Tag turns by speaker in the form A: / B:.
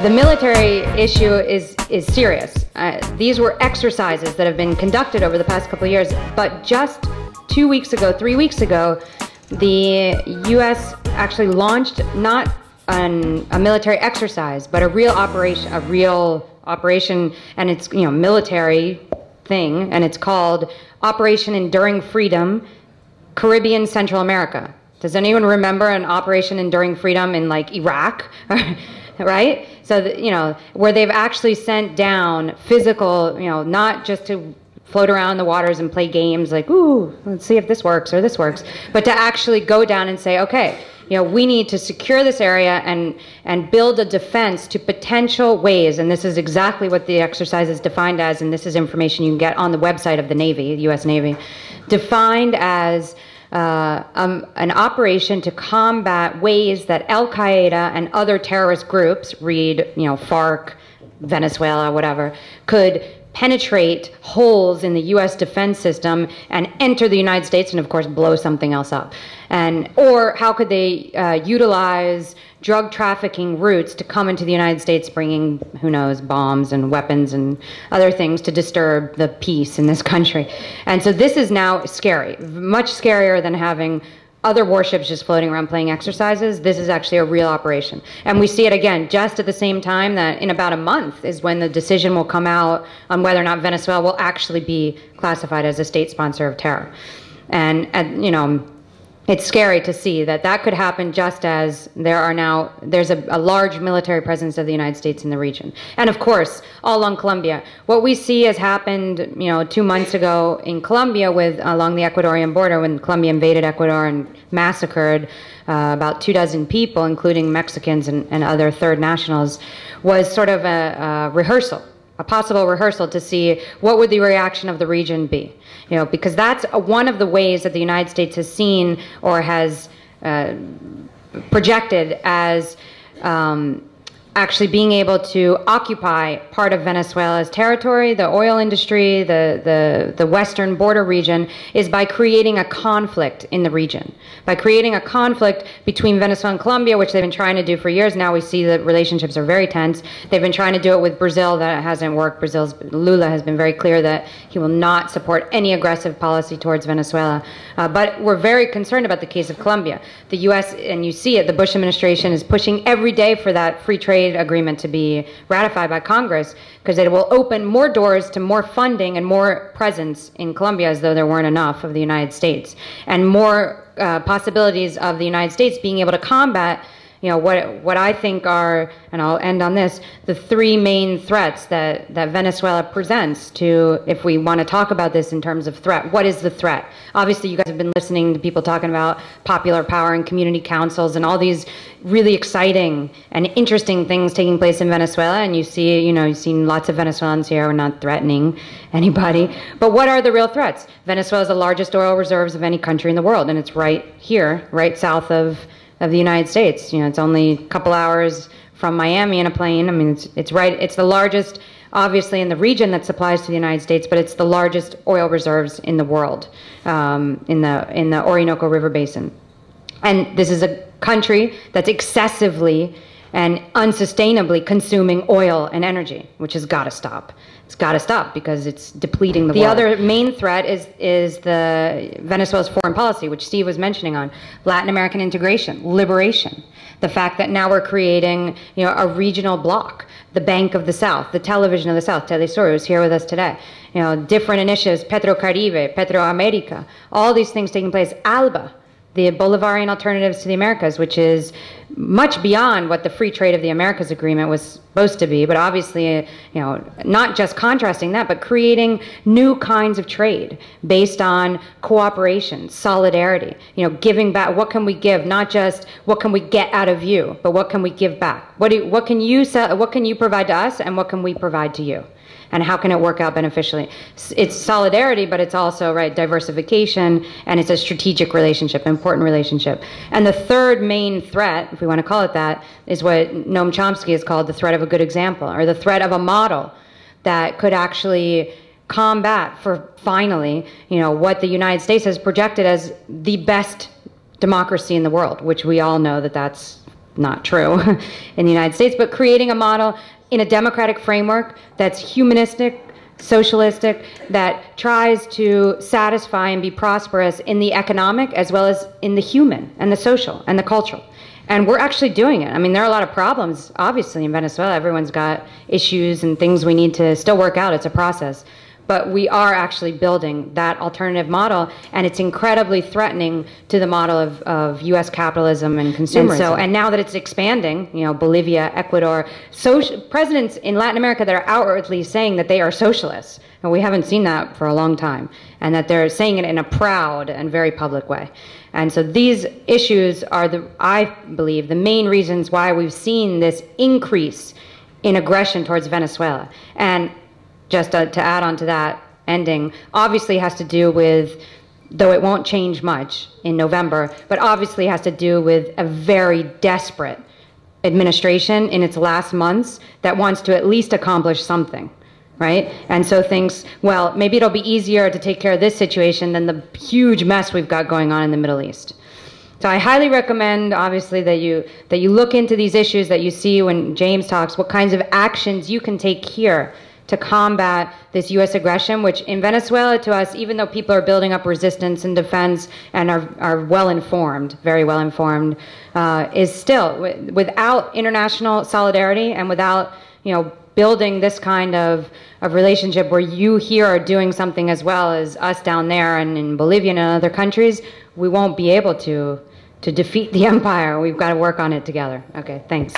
A: The military issue is serious. These were exercises that have been conducted over the past couple of years, but just 2 weeks ago, 3 weeks ago, the U.S. actually launched not a military exercise, but a real operation, and it's, you know, military thing, and it's called Operation Enduring Freedom, Caribbean Central America. Does anyone remember an Operation Enduring Freedom in like Iraq? Right? So, you know, where they've actually sent down physical, you know, not just to float around the waters and play games like, ooh, let's see if this works or this works, but to actually go down and say, okay, you know, we need to secure this area and build a defense to potential ways, and this is exactly what the exercise is defined as, and this is information you can get on the website of the Navy, the U.S. Navy, defined as an operation to combat ways that Al-Qaeda and other terrorist groups, read, you know, FARC, Venezuela, whatever, could penetrate holes in the U.S. defense system and enter the United States and, of course, blow something else up. Or how could they utilize drug trafficking routes to come into the United States, bringing, who knows, bombs and weapons and other things to disturb the peace in this country. And so this is now scary, much scarier than having other warships just floating around playing exercises. This is actually a real operation. And we see it again just at the same time that in about a month is when the decision will come out on whether or not Venezuela will actually be classified as a state sponsor of terror. And you know, it's scary to see that that could happen just as there's a large military presence of the United States in the region. And of course, all along Colombia. What we see has happened, you know, 2 months ago in Colombia along the Ecuadorian border when Colombia invaded Ecuador and massacred about 24 people, including Mexicans and other third nationals, was sort of a rehearsal. A possible rehearsal to see what would the reaction of the region be, you know, because that's one of the ways that the United States has seen or has projected as actually being able to occupy part of Venezuela's territory, the oil industry, the western border region, is by creating a conflict in the region. By creating a conflict between Venezuela and Colombia, which they've been trying to do for years. Now we see that relationships are very tense. They've been trying to do it with Brazil. That hasn't worked. Lula has been very clear that he will not support any aggressive policy towards Venezuela. But we're very concerned about the case of Colombia. The U.S., and you see it, the Bush administration is pushing every day for that free trade agreement to be ratified by Congress, because it will open more doors to more funding and more presence in Colombia, as though there weren't enough of the United States, and more possibilities of the United States being able to combat, you know, what I think are, and I'll end on this, the three main threats that Venezuela presents to, if we want to talk about this in terms of threat. What is the threat? Obviously, you guys have been listening to people talking about popular power and community councils and all these really exciting and interesting things taking place in Venezuela. And you see, you know, you've seen lots of Venezuelans here. We're not threatening anybody. But what are the real threats? Venezuela is the largest oil reserves of any country in the world, and it's right here, right south of the United States. You know, it's only a couple hours from Miami in a plane. I mean, it's right, it's the largest, obviously, in the region that supplies to the United States, but it's the largest oil reserves in the world, in the Orinoco River Basin. And this is a country that's excessively and unsustainably consuming oil and energy, which has got to stop. It's got to stop because it's depleting the world. The other main threat is the Venezuela's foreign policy, which Steve was mentioning on Latin American integration, liberation. The fact that now we're creating, you know, a regional bloc, the Bank of the South, the Television of the South. Telesur is here with us today. You know, different initiatives, Petrocaribe, Petroamerica, all these things taking place. ALBA, the Bolivarian Alternatives to the Americas, which is much beyond what the Free Trade of the Americas Agreement was supposed to be, but obviously, you know, not just contrasting that, but creating new kinds of trade based on cooperation, solidarity, you know, giving back. What can we give? Not just what can we get out of you, but what can we give back? What can you sell, what can you provide to us, and what can we provide to you? And how can it work out beneficially? It's solidarity, but it's also, right, diversification, and it's a strategic relationship, important relationship. And the third main threat, if we want to call it that, is what Noam Chomsky has called the threat of a good example, or the threat of a model that could actually combat, for finally, you know, what the United States has projected as the best democracy in the world, which we all know that that's not true in the United States, but creating a model in a democratic framework that's humanistic, socialistic, that tries to satisfy and be prosperous in the economic as well as in the human and the social and the cultural. And we're actually doing it. I mean, there are a lot of problems, obviously, in Venezuela. Everyone's got issues and things we need to still work out. It's a process. But we are actually building that alternative model, and it's incredibly threatening to the model of U.S. capitalism and consumerism. And now that it's expanding, you know, Bolivia, Ecuador, presidents in Latin America that are outwardly saying that they are socialists, and we haven't seen that for a long time, and that they're saying it in a proud and very public way. And so these issues are, I believe, the main reasons why we've seen this increase in aggression towards Venezuela. And just to add on to that ending, obviously has to do with, though it won't change much in November, but obviously has to do with a very desperate administration in its last months that wants to at least accomplish something, right? And so thinks, well, maybe it'll be easier to take care of this situation than the huge mess we've got going on in the Middle East. So I highly recommend, obviously, that you look into these issues that you see when James talks, what kinds of actions you can take here to combat this U.S. aggression, which in Venezuela, to us, even though people are building up resistance and defense and are well-informed, very well-informed, is still, without international solidarity and without, you know, building this kind of relationship where you here are doing something as well as us down there and in Bolivia and other countries, we won't be able to defeat the empire. We've got to work on it together. Okay, thanks.